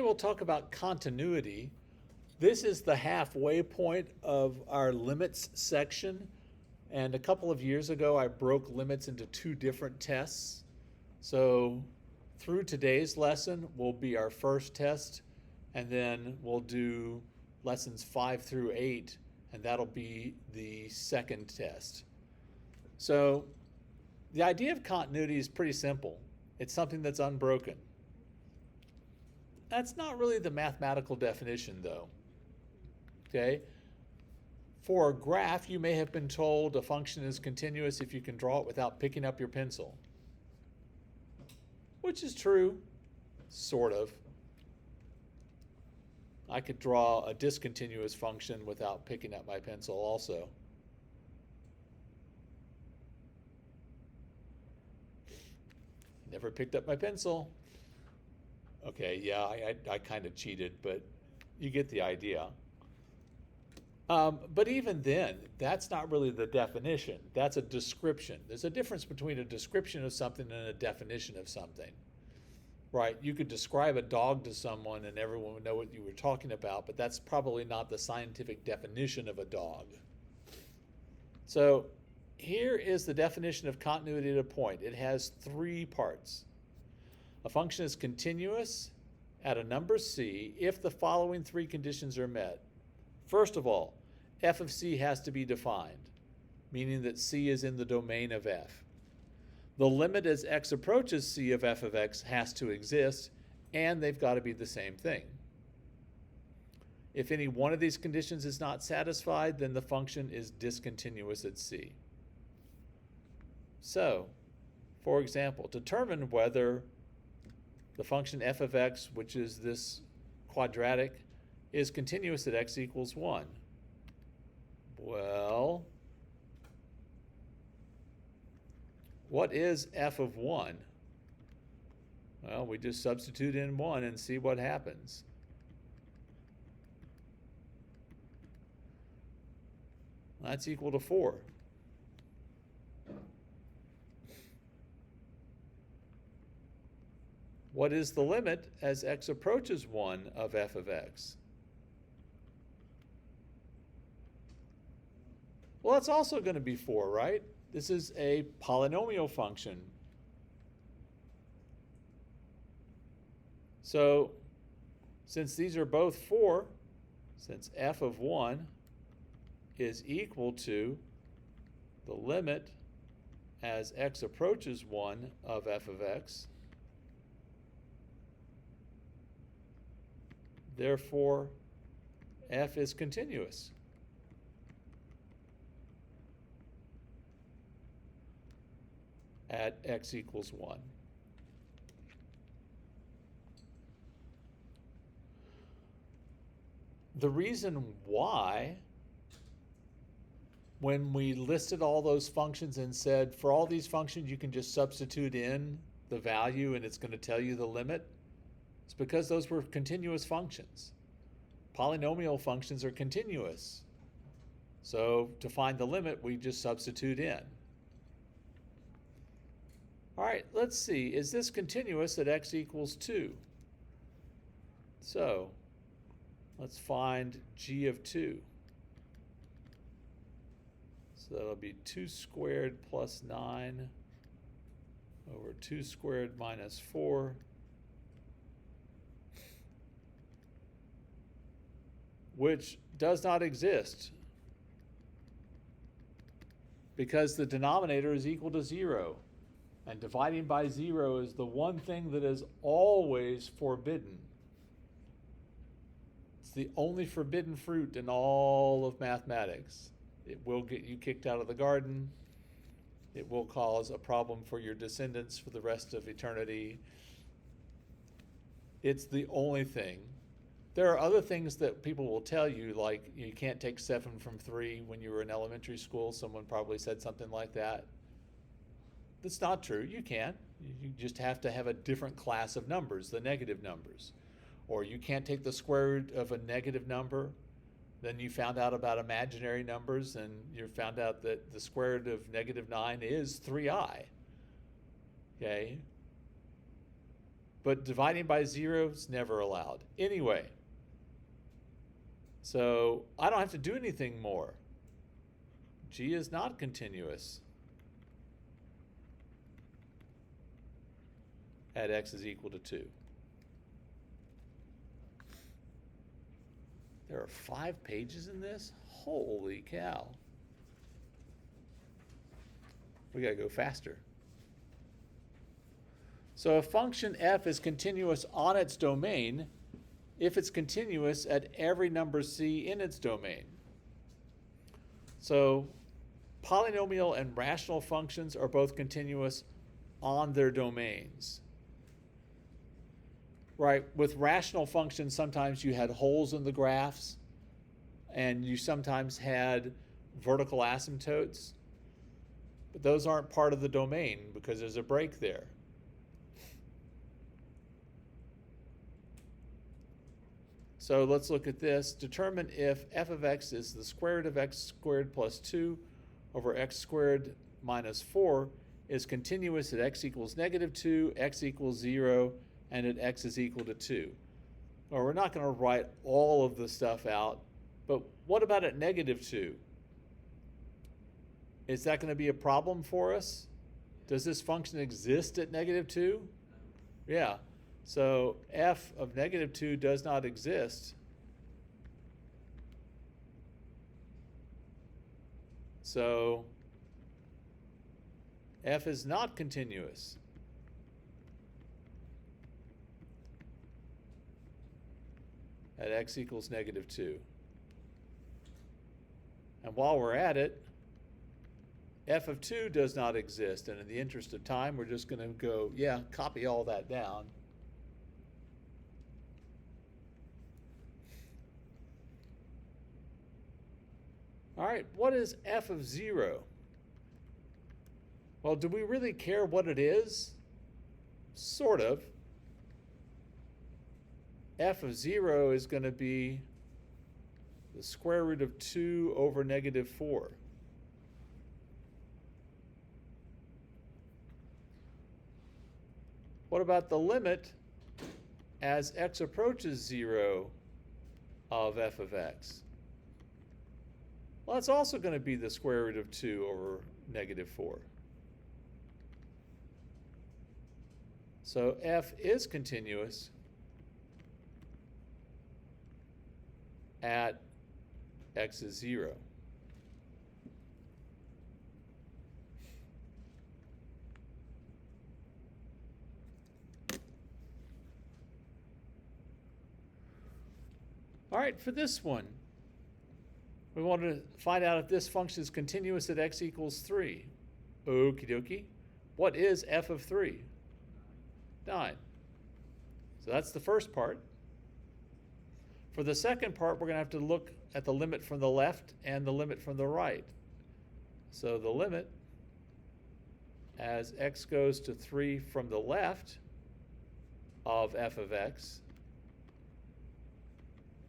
We'll talk about continuity. This is the halfway point of our limits section. And a couple of years ago, I broke limits into two different tests. So through today's lesson will be our first test, and then we'll do lessons 5 through 8, and that'll be the second test. So the idea of continuity is pretty simple. It's something that's unbroken. That's not really the mathematical definition, though. Okay? For a graph, you may have been told a function is continuous if you can draw it without picking up your pencil. Which is true, sort of. I could draw a discontinuous function without picking up my pencil also. Never picked up my pencil. Okay, yeah, I kind of cheated, but you get the idea. But even then, that's not really the definition. That's a description. There's a difference between a description of something and a definition of something. Right? You could describe a dog to someone and everyone would know what you were talking about, but that's probably not the scientific definition of a dog. So here is the definition of continuity at a point. It has three parts. A function is continuous at a number c if the following three conditions are met. First of all, f of c has to be defined, meaning that c is in the domain of f. The limit as x approaches c of f of x has to exist, and they've got to be the same thing. If any one of these conditions is not satisfied, then the function is discontinuous at c. So, for example, determine whether the function f of x, which is this quadratic, is continuous at x equals 1. Well, what is f of 1? Well, we just substitute in 1 and see what happens. That's equal to 4. What is the limit as x approaches 1 of f of x? Well, that's also going to be 4, right? This is a polynomial function. So, since these are both 4, since f of 1 is equal to the limit as x approaches 1 of f of x, therefore, f is continuous. At x equals 1. The reason why, when we listed all those functions and said, for all these functions you can just substitute in the value and it's going to tell you the limit, it's because those were continuous functions. Polynomial functions are continuous. So to find the limit, we just substitute in. All right, let's see. Is this continuous at x equals 2? So let's find g of 2. So that'll be 2 squared plus 9 over 2 squared minus 4. Which does not exist because the denominator is equal to 0. And dividing by 0 is the one thing that is always forbidden. It's the only forbidden fruit in all of mathematics. It will get you kicked out of the garden. It will cause a problem for your descendants for the rest of eternity. It's the only thing. There are other things that people will tell you, like you can't take 7 from 3 when you were in elementary school. Someone probably said something like that. That's not true. You can. You just have to have a different class of numbers, the negative numbers. Or you can't take the square root of a negative number. Then you found out about imaginary numbers and you found out that the square root of negative 9 is 3i. Okay? but dividing by 0 is never allowed. Anyway, so I don't have to do anything more. G is not continuous at x is equal to 2. There are 5 pages in this? Holy cow. We gotta go faster. So a function f is continuous on its domain if it's continuous at every number c in its domain. So polynomial and rational functions are both continuous on their domains. Right, with rational functions, sometimes you had holes in the graphs, and you sometimes had vertical asymptotes, but those aren't part of the domain because there's a break there. So let's look at this. Determine if f of x is the square root of x squared plus 2 over x squared minus 4 is continuous at x equals -2, x equals 0, and at x is equal to 2. Well, we're not going to write all of the stuff out, but what about at -2? Is that going to be a problem for us? Does this function exist at -2? Yeah. So f of -2 does not exist. So f is not continuous. At x equals -2. And while we're at it, f of 2 does not exist. And in the interest of time, we're just going to go, copy all that down. All right, what is f of 0? Well, do we really care what it is? Sort of. F of 0 is going to be the square root of 2 over -4. What about the limit as x approaches 0 of f of x? Well, that's also going to be the square root of 2 over -4. So f is continuous at x is 0. All right, for this one, we want to find out if this function is continuous at x equals 3. Okie dokie. What is f of 3? 9. So that's the first part. For the second part, we're going to have to look at the limit from the left and the limit from the right. So the limit as x goes to 3 from the left of f of x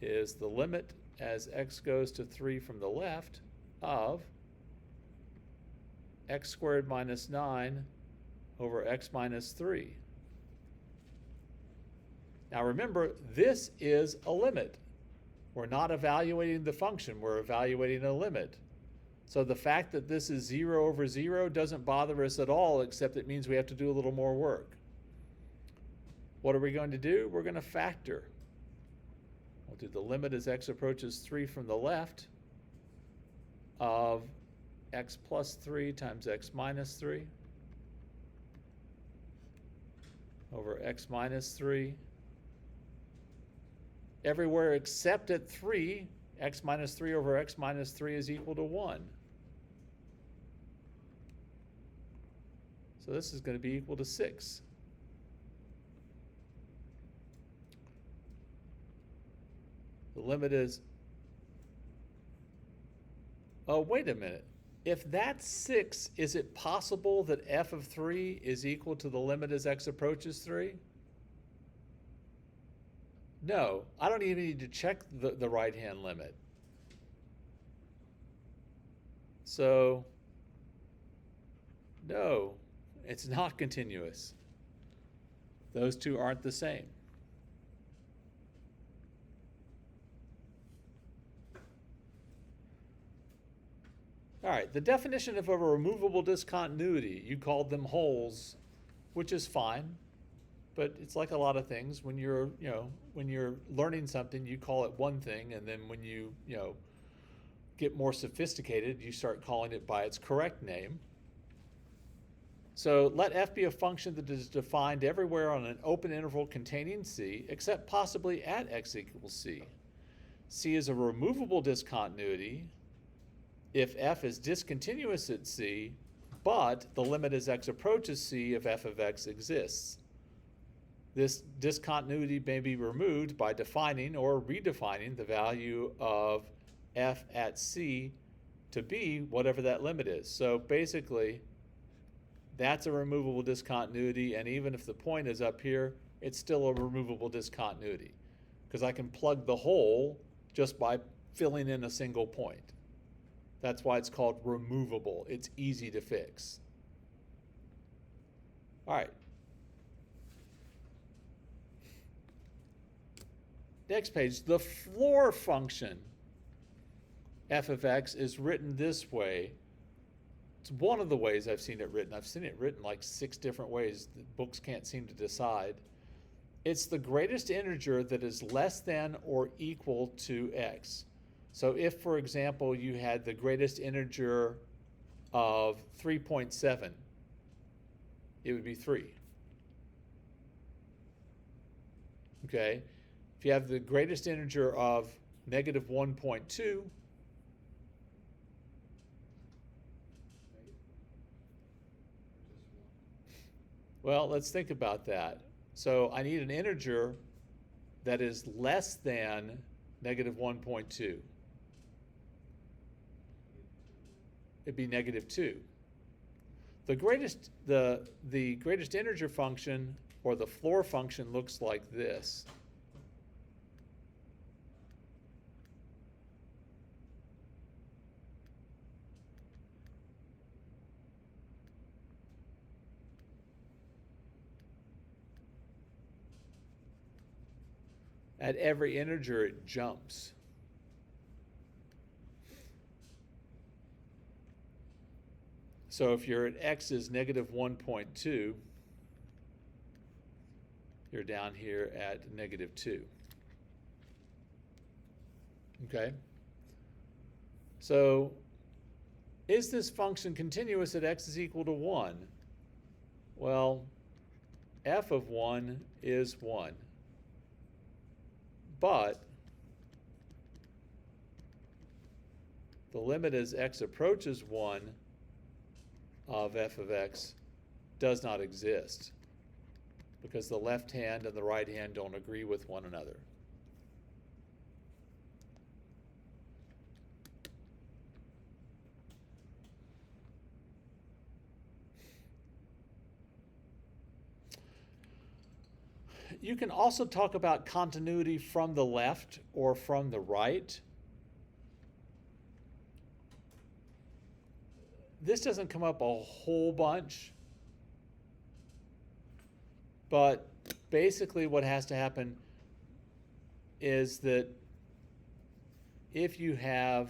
is the limit as x goes to 3 from the left of x squared minus 9 over x minus 3. Now remember, this is a limit. We're not evaluating the function, we're evaluating a limit. So the fact that this is 0 over 0 doesn't bother us at all, except it means we have to do a little more work. What are we going to do? We're going to factor. We'll do the limit as x approaches 3 from the left of x plus 3 times x minus 3 over x minus 3. Everywhere except at 3, x minus 3 over x minus 3 is equal to 1. So this is going to be equal to 6. The limit is, oh, wait a minute. If that's 6, is it possible that f of 3 is equal to the limit as x approaches 3? No, I don't even need to check the right-hand limit. So, no, it's not continuous. Those two aren't the same. All right, the definition of a removable discontinuity, you called them holes, which is fine, but it's like a lot of things. When you're, when you're learning something, you call it one thing, and then when you, get more sophisticated, you start calling it by its correct name. So let f be a function that is defined everywhere on an open interval containing c, except possibly at x equals c. C is a removable discontinuity if f is discontinuous at c, but the limit as x approaches c if f of x exists. This discontinuity may be removed by defining or redefining the value of f at c to be whatever that limit is. So basically, that's a removable discontinuity, and even if the point is up here, it's still a removable discontinuity, because I can plug the hole just by filling in a single point. That's why it's called removable. It's easy to fix. All right. Next page, the floor function f of x is written this way. It's one of the ways I've seen it written. I've seen it written like 6 different ways. The books can't seem to decide. It's the greatest integer that is less than or equal to x. So if, for example, you had the greatest integer of 3.7, it would be 3. Okay? If you have the greatest integer of negative 1.2, well, let's think about that. So I need an integer that is less than negative 1.2. It'd be negative 2. The greatest integer function, or the floor function, looks like this. At every integer, it jumps. So if you're at x is negative 1.2, you're down here at negative 2. Okay? So is this function continuous at x is equal to 1? Well, f of 1 is 1. But the limit as x approaches 1 of f of x does not exist, because the left hand and the right hand don't agree with one another. You can also talk about continuity from the left or from the right. This doesn't come up a whole bunch, but basically what has to happen is that if you have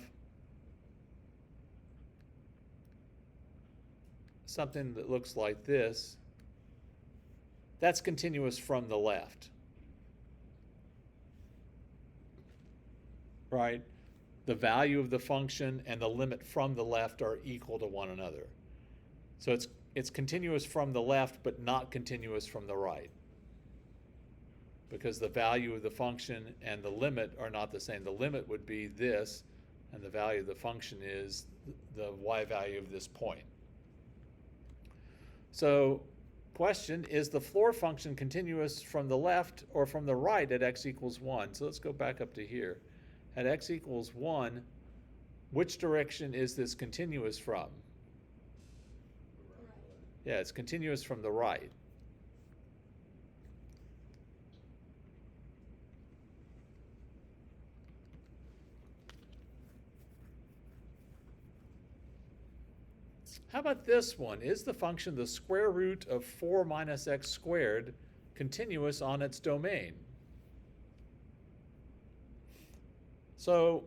something that looks like this, that's continuous from the left, right? The value of the function and the limit from the left are equal to one another. So it's continuous from the left, but not continuous from the right, because the value of the function and the limit are not the same. The limit would be this, and the value of the function is the y value of this point. So, question, is the floor function continuous from the left or from the right at x equals 1? So let's go back up to here. At x equals 1, which direction is this continuous from? Yeah, it's continuous from the right. How about this one? Is the function the square root of 4 minus x squared continuous on its domain. So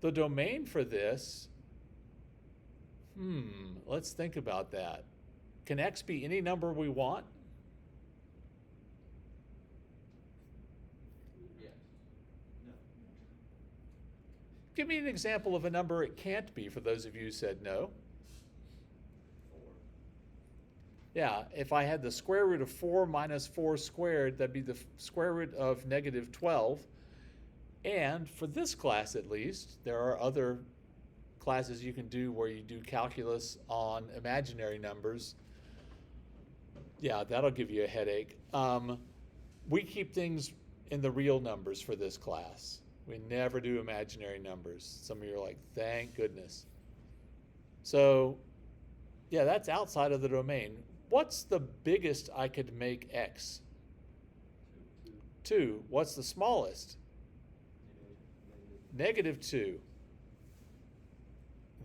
the domain for this, let's think about that. Can x be any number we want? Yes. No. Give me an example of a number it can't be, for those of you who said no. 4. Yeah, if I had the square root of 4 minus 4 squared, that'd be the square root of negative 12. And for this class at least, there are other classes you can do where you do calculus on imaginary numbers. Yeah, that'll give you a headache. We keep things in the real numbers for this class. We never do imaginary numbers. Some of you are like, thank goodness. So, yeah, that's outside of the domain. What's the biggest I could make x? 2. What's the smallest? Negative 2.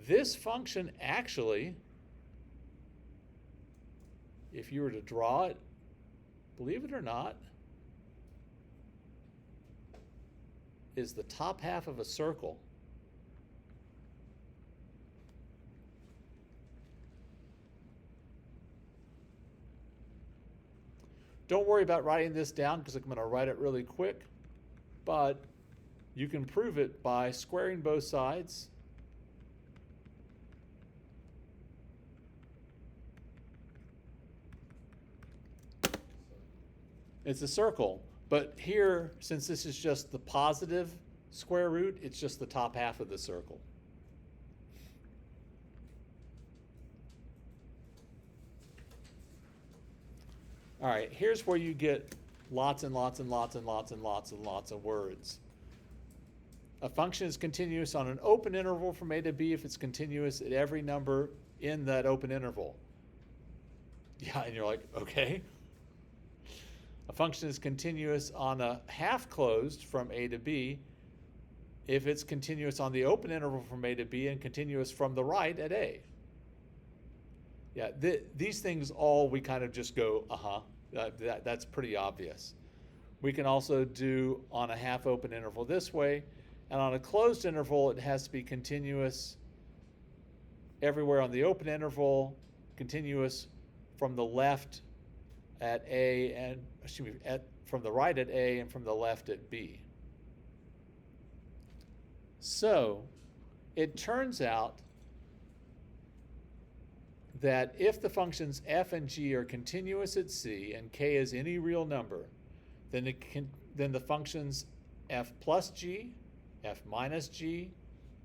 This function actually, if you were to draw it, believe it or not, is the top half of a circle. Don't worry about writing this down because I'm going to write it really quick, but you can prove it by squaring both sides. It's a circle, but here, since this is just the positive square root, it's just the top half of the circle. All right, here's where you get lots and lots and lots and lots and lots and lots of words. A function is continuous on an open interval from a to b if it's continuous at every number in that open interval. Yeah, and you're like, okay. A function is continuous on a half closed from a to b if it's continuous on the open interval from a to b and continuous from the right at a. Yeah, these things all we kind of just go, that's pretty obvious. We can also do on a half open interval this way, and on a closed interval it has to be continuous everywhere on the open interval, continuous from the left at a and from the right at a and from the left at b. So it turns out that if the functions f and g are continuous at c and k is any real number, then the functions f plus g, f minus g,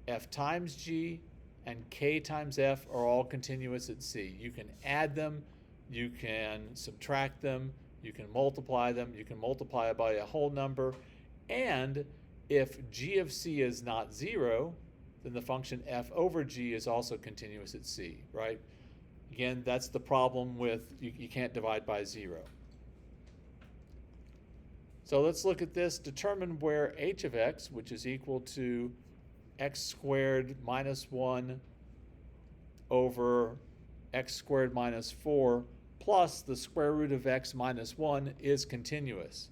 f times g, and k times f are all continuous at c. You can add them, you can subtract them, you can multiply them, you can multiply it by a whole number, and if g of c is not 0, then the function f over g is also continuous at c, right? Again, that's the problem with you can't divide by 0. So let's look at this. Determine where h of x, which is equal to x squared minus 1 over x squared minus 4 plus the square root of x minus 1 is continuous.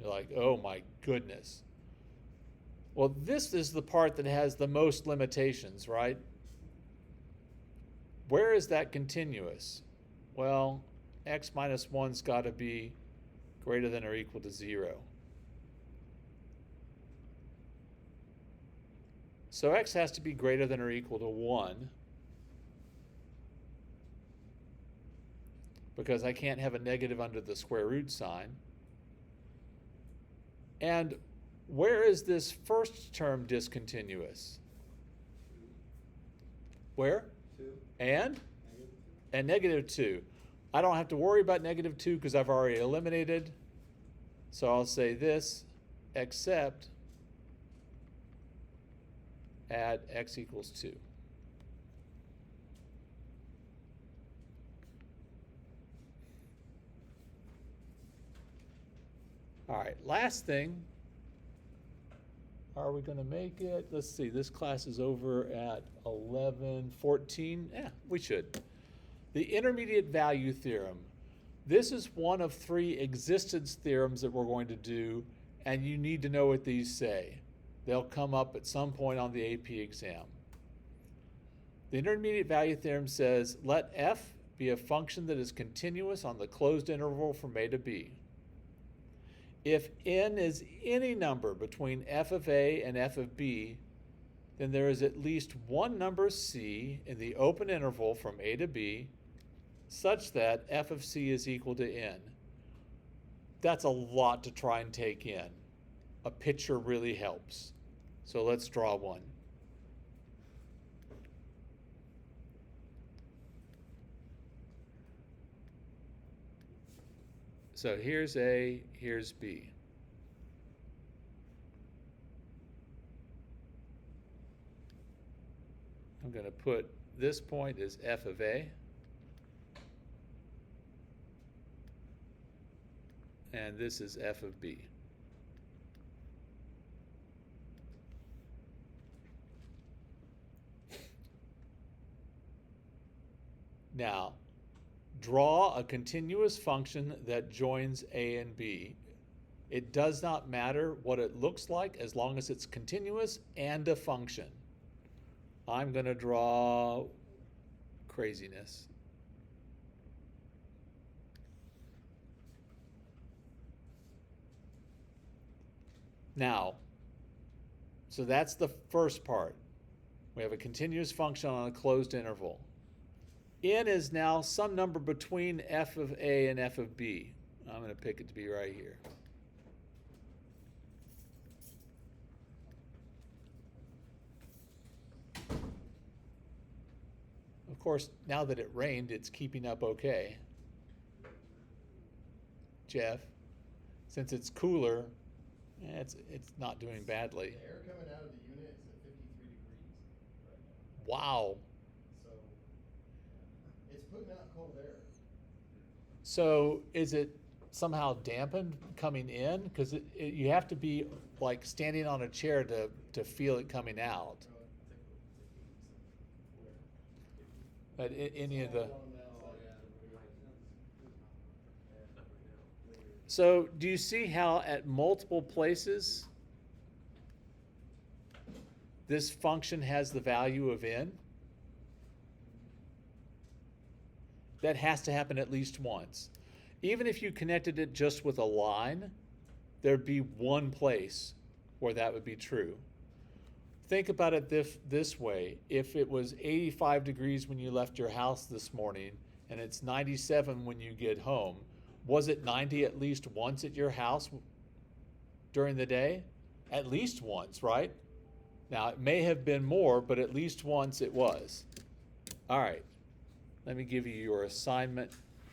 You're like, oh my goodness. Well, this is the part that has the most limitations, right? Where is that continuous? Well, x minus 1's got to be greater than or equal to 0. So x has to be greater than or equal to 1 because I can't have a negative under the square root sign. And where is this first term discontinuous? Where? 2. And negative 2. I don't have to worry about negative 2 because I've already eliminated. So I'll say this, except at x equals 2. All right, last thing. Are we going to make it? Let's see, this class is over at 11:14. Yeah, we should. The intermediate value theorem. This is one of 3 existence theorems that we're going to do, and you need to know what these say. They'll come up at some point on the AP exam. The intermediate value theorem says, let f be a function that is continuous on the closed interval from a to b. If n is any number between f of a and f of b, then there is at least one number c in the open interval from a to b such that f of c is equal to n. That's a lot to try and take in. A picture really helps. So let's draw one. So here's A, here's B. I'm going to put this point as f of A. And this is f of B. Now, draw a continuous function that joins A and B. It does not matter what it looks like as long as it's continuous and a function. I'm going to draw craziness. Now, so that's the first part. We have a continuous function on a closed interval. N is now some number between f of A and f of B. I'm going to pick it to be right here. Of course, now that it rained, it's keeping up okay. Jeff, since it's cooler, it's not doing badly. The air coming out of the unit is at 53 degrees right now. Wow. So it's putting out cold air. So is it somehow dampened coming in? Because you have to be like standing on a chair to feel it coming out. But any of the... So do you see how at multiple places this function has the value of n? That has to happen at least once. Even if you connected it just with a line, there'd be one place where that would be true. Think about it this way. If it was 85 degrees when you left your house this morning and it's 97 when you get home, was it 90 at least once at your house during the day? At least once, right? Now, it may have been more, but at least once it was. All right. Let me give you your assignment